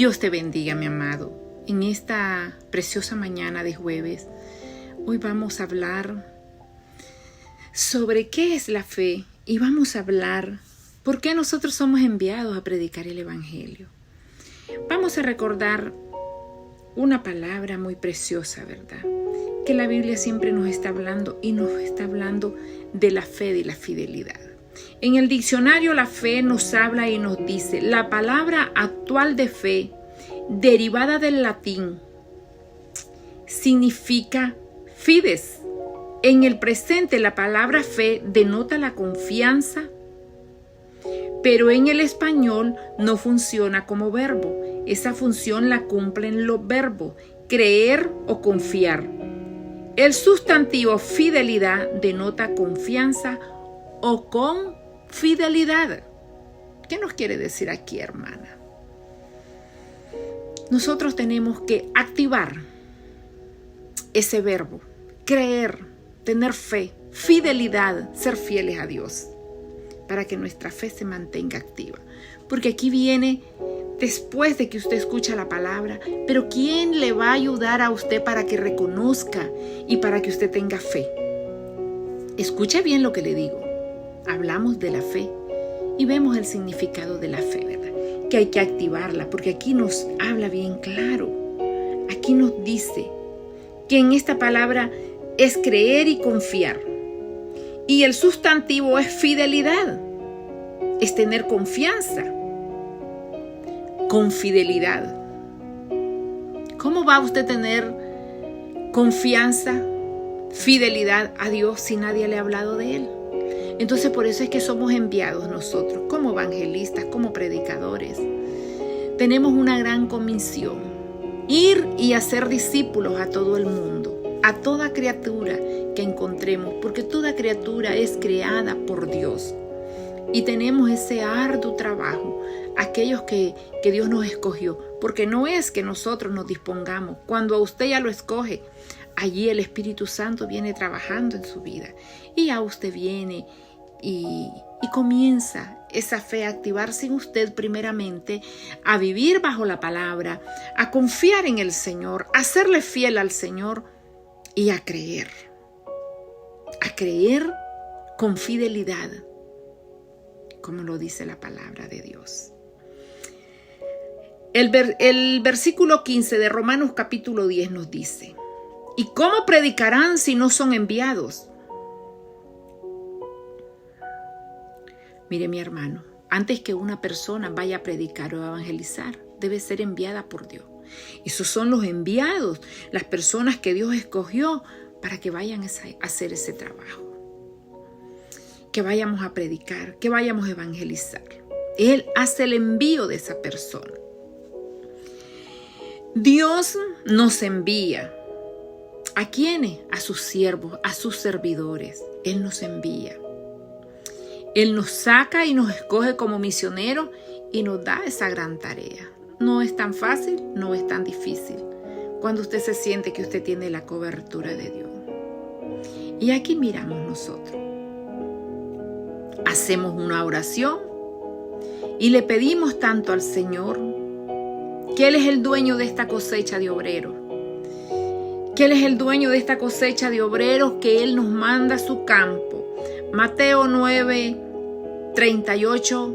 Dios te bendiga, mi amado. En esta preciosa mañana de jueves, hoy vamos a hablar sobre qué es la fe y vamos a hablar por qué nosotros somos enviados a predicar el Evangelio. Vamos a recordar una palabra muy preciosa, ¿verdad? Que la Biblia siempre nos está hablando y nos está hablando de la fe y la fidelidad. En el diccionario la fe nos habla y nos dice: la palabra actual de fe, derivada del latín, significa fides. En el presente la palabra fe denota la confianza, pero en el español no funciona como verbo. Esa función la cumplen los verbos creer o confiar. El sustantivo fidelidad denota confianza o con fidelidad. ¿Qué nos quiere decir aquí, hermana? Nosotros tenemos que activar ese verbo, creer, tener fe, fidelidad, ser fieles a Dios, para que nuestra fe se mantenga activa. Porque aquí viene después de que usted escucha la palabra, pero ¿quién le va a ayudar a usted para que reconozca y para que usted tenga fe? Escuche bien lo que le digo. Hablamos de la fe y vemos el significado de la fe, ¿verdad? Que hay que activarla, porque aquí nos habla bien claro. Aquí nos dice que en esta palabra es creer y confiar. Y el sustantivo es fidelidad, es tener confianza. Con fidelidad. ¿Cómo va usted a tener confianza, fidelidad a Dios si nadie le ha hablado de Él? Entonces por eso es que somos enviados nosotros como evangelistas, como predicadores. Tenemos una gran comisión: ir y hacer discípulos a todo el mundo, a toda criatura que encontremos, porque toda criatura es creada por Dios. Y tenemos ese arduo trabajo, aquellos que Dios nos escogió, porque no es que nosotros nos dispongamos. Cuando a usted ya lo escoge, allí el Espíritu Santo viene trabajando en su vida. Y ya usted viene y comienza esa fe a activarse en usted primeramente, a vivir bajo la palabra, a confiar en el Señor, a serle fiel al Señor y a creer con fidelidad, como lo dice la palabra de Dios. El versículo 15 de Romanos capítulo 10 nos dice: ¿y cómo predicarán si no son enviados? Mire, mi hermano, antes que una persona vaya a predicar o a evangelizar, debe ser enviada por Dios. Esos son los enviados, las personas que Dios escogió para que vayan a hacer ese trabajo. Que vayamos a predicar, que vayamos a evangelizar. Él hace el envío de esa persona. Dios nos envía. ¿A quiénes? A sus siervos, a sus servidores. Él nos envía. Él nos saca y nos escoge como misioneros y nos da esa gran tarea. No es tan fácil, no es tan difícil, cuando usted se siente que usted tiene la cobertura de Dios. Y aquí miramos nosotros. Hacemos una oración y le pedimos tanto al Señor, que Él es el dueño de esta cosecha de obreros, que Él es el dueño de esta cosecha de obreros, que Él nos manda a su campo. Mateo 9:38,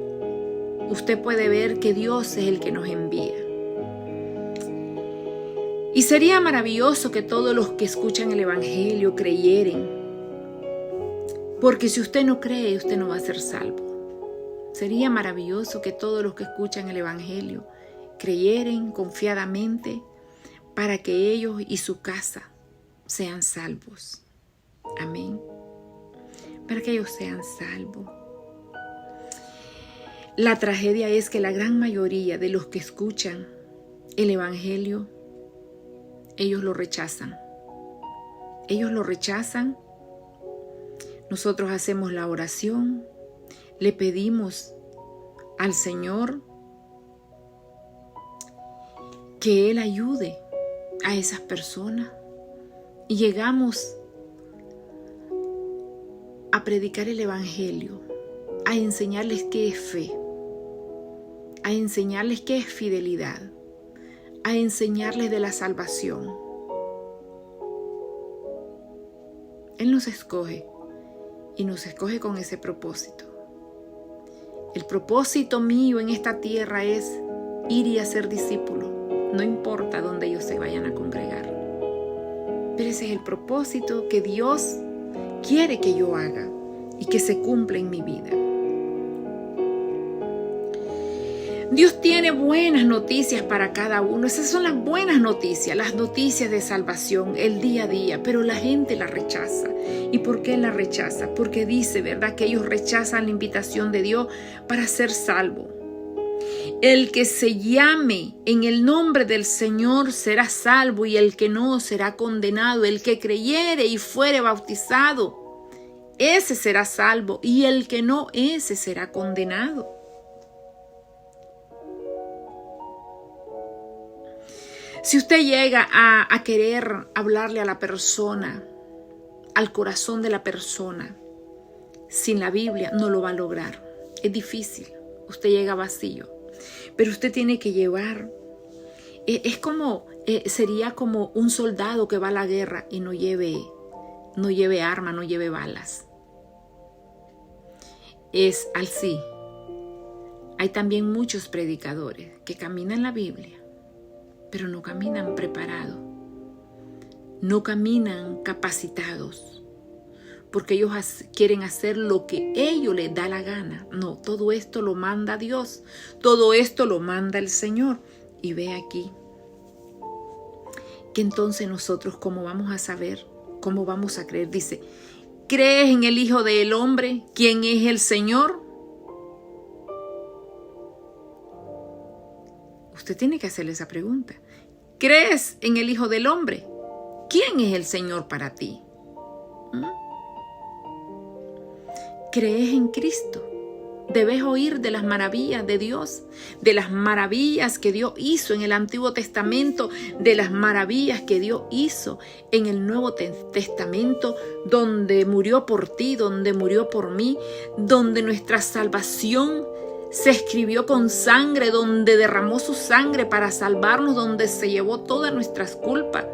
usted puede ver que Dios es el que nos envía. Y sería maravilloso que todos los que escuchan el Evangelio creyeren, porque si usted no cree, usted no va a ser salvo. Sería maravilloso que todos los que escuchan el Evangelio creyeren confiadamente, para que ellos y su casa sean salvos. Amén. Para que ellos sean salvos. La tragedia es que la gran mayoría de los que escuchan el Evangelio, ellos lo rechazan. Ellos lo rechazan. Nosotros hacemos la oración, le pedimos al Señor que Él ayude a esas personas y llegamos a predicar el Evangelio, a enseñarles qué es fe, a enseñarles qué es fidelidad, a enseñarles de la salvación. Él nos escoge y nos escoge con ese propósito. El propósito mío en esta tierra es ir y hacer discípulos, no importa dónde ellos se vayan a congregar. Pero ese es el propósito que Dios quiere que yo haga y que se cumpla en mi vida. Dios tiene buenas noticias para cada uno. Esas son las buenas noticias, las noticias de salvación, el día a día. Pero la gente la rechaza. ¿Y por qué la rechaza? Porque dice, ¿verdad?, que ellos rechazan la invitación de Dios para ser salvo. El que se llame en el nombre del Señor será salvo, y el que no será condenado. El que creyere y fuere bautizado, ese será salvo, y el que no, ese será condenado. Si usted llega a querer hablarle a la persona, al corazón de la persona, sin la Biblia, no lo va a lograr. Es difícil. Usted llega vacío. Pero usted tiene que llevar. Sería como un soldado que va a la guerra y no lleve arma, no lleve balas. Es así. Hay también muchos predicadores que caminan la Biblia, pero no caminan preparados, no caminan capacitados, porque ellos quieren hacer lo que ellos les da la gana. No, todo esto lo manda Dios, todo esto lo manda el Señor. Y ve aquí que entonces nosotros, ¿cómo vamos a saber? ¿Cómo vamos a creer? Dice, ¿crees en el Hijo del Hombre, quien es el Señor? Usted tiene que hacerle esa pregunta. ¿Crees en el Hijo del Hombre? ¿Quién es el Señor para ti? ¿Crees en Cristo? Debes oír de las maravillas de Dios, de las maravillas que Dios hizo en el Antiguo Testamento, de las maravillas que Dios hizo en el Nuevo Testamento, donde murió por ti, donde murió por mí, donde nuestra salvación se escribió con sangre, donde derramó su sangre para salvarnos, donde se llevó todas nuestras culpas.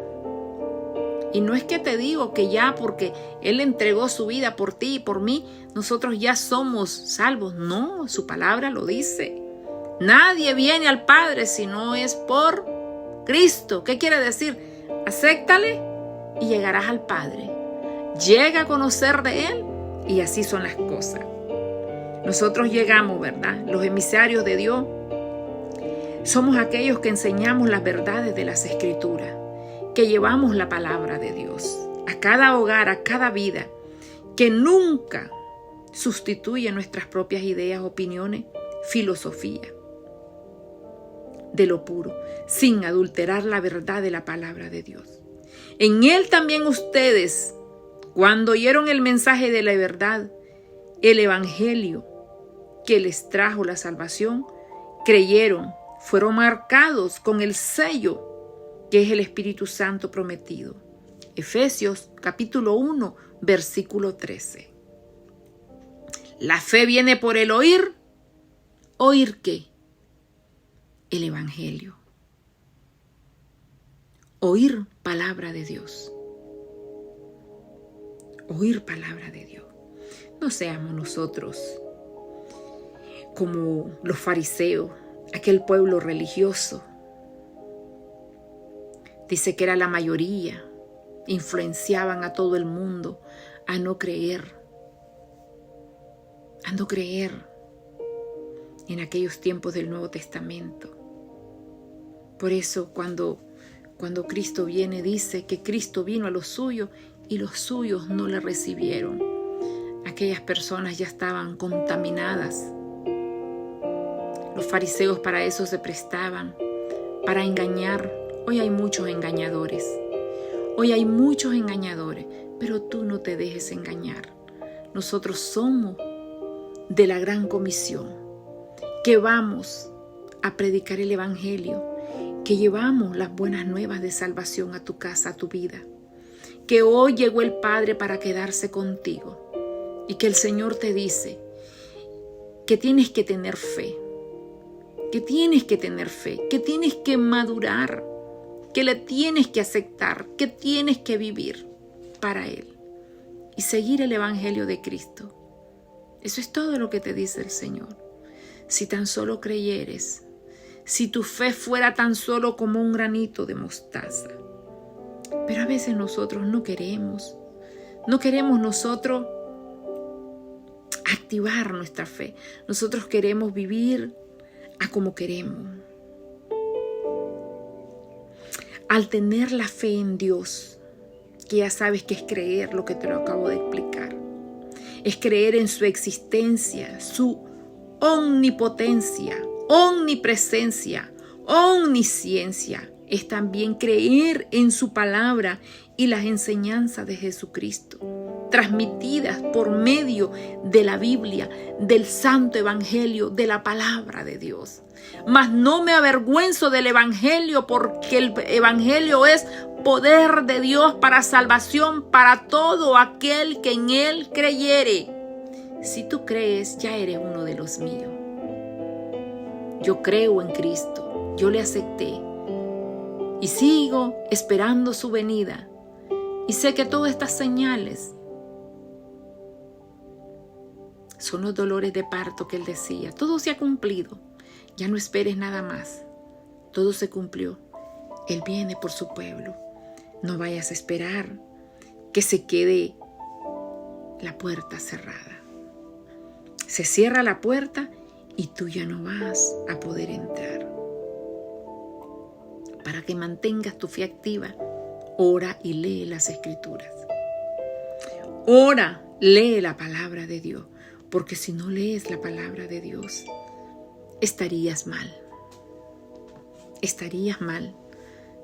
Y no es que te digo que ya porque Él entregó su vida por ti y por mí, nosotros ya somos salvos. No, su palabra lo dice. Nadie viene al Padre si no es por Cristo. ¿Qué quiere decir? Acéptale y llegarás al Padre. Llega a conocer de Él y así son las cosas. Nosotros llegamos, ¿verdad? Los emisarios de Dios somos aquellos que enseñamos las verdades de las Escrituras, que llevamos la palabra de Dios a cada hogar, a cada vida, que nunca sustituye nuestras propias ideas, opiniones, filosofía, de lo puro, sin adulterar la verdad de la palabra de Dios. En Él también ustedes, cuando oyeron el mensaje de la verdad, el evangelio que les trajo la salvación, creyeron, fueron marcados con el sello que es el Espíritu Santo prometido. Efesios capítulo 1, versículo 13. La fe viene por el oír. ¿Oír qué? El evangelio. Oír palabra de Dios. Oír palabra de Dios. No seamos nosotros como los fariseos, aquel pueblo religioso. Dice que era la mayoría, influenciaban a todo el mundo a no creer en aquellos tiempos del Nuevo Testamento. Por eso cuando Cristo viene, dice que Cristo vino a los suyos y los suyos no le recibieron. Aquellas personas ya estaban contaminadas. Los fariseos para eso se prestaban, para engañar. Hoy hay muchos engañadores. Pero tú no te dejes engañar. Nosotros somos de la gran comisión, que vamos a predicar el evangelio, que llevamos las buenas nuevas de salvación a tu casa, a tu vida, que hoy llegó el Padre para quedarse contigo y que el Señor te dice que tienes que tener fe, que tienes que tener fe, que tienes que madurar, que le tienes que aceptar, que tienes que vivir para Él y seguir el Evangelio de Cristo. Eso es todo lo que te dice el Señor. Si tan solo creyeres, si tu fe fuera tan solo como un granito de mostaza. Pero a veces nosotros no queremos nosotros activar nuestra fe. Nosotros queremos vivir a como queremos. Al tener la fe en Dios, que ya sabes que es creer lo que te lo acabo de explicar, es creer en su existencia, su omnipotencia, omnipresencia, omnisciencia. Es también creer en su palabra y las enseñanzas de Jesucristo, transmitidas por medio de la Biblia, del Santo Evangelio, de la palabra de Dios. Mas no me avergüenzo del Evangelio, porque el Evangelio es poder de Dios para salvación para todo aquel que en Él creyere. Si tú crees, ya eres uno de los míos. Yo creo en Cristo, yo le acepté y sigo esperando su venida. Y sé que todas estas señales son los dolores de parto que Él decía. Todo se ha cumplido. Ya no esperes nada más. Todo se cumplió. Él viene por su pueblo. No vayas a esperar que se quede la puerta cerrada. Se cierra la puerta y tú ya no vas a poder entrar. Para que mantengas tu fe activa, ora y lee las Escrituras. Ora, lee la palabra de Dios, porque si no lees la palabra de Dios, estarías mal. Estarías mal.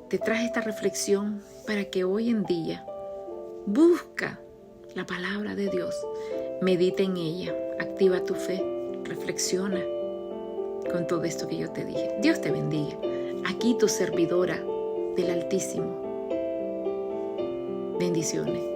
Te traje esta reflexión para que hoy en día busca la palabra de Dios, medita en ella, activa tu fe, reflexiona con todo esto que yo te dije. Dios te bendiga. Aquí tu servidora del Altísimo. Bendiciones.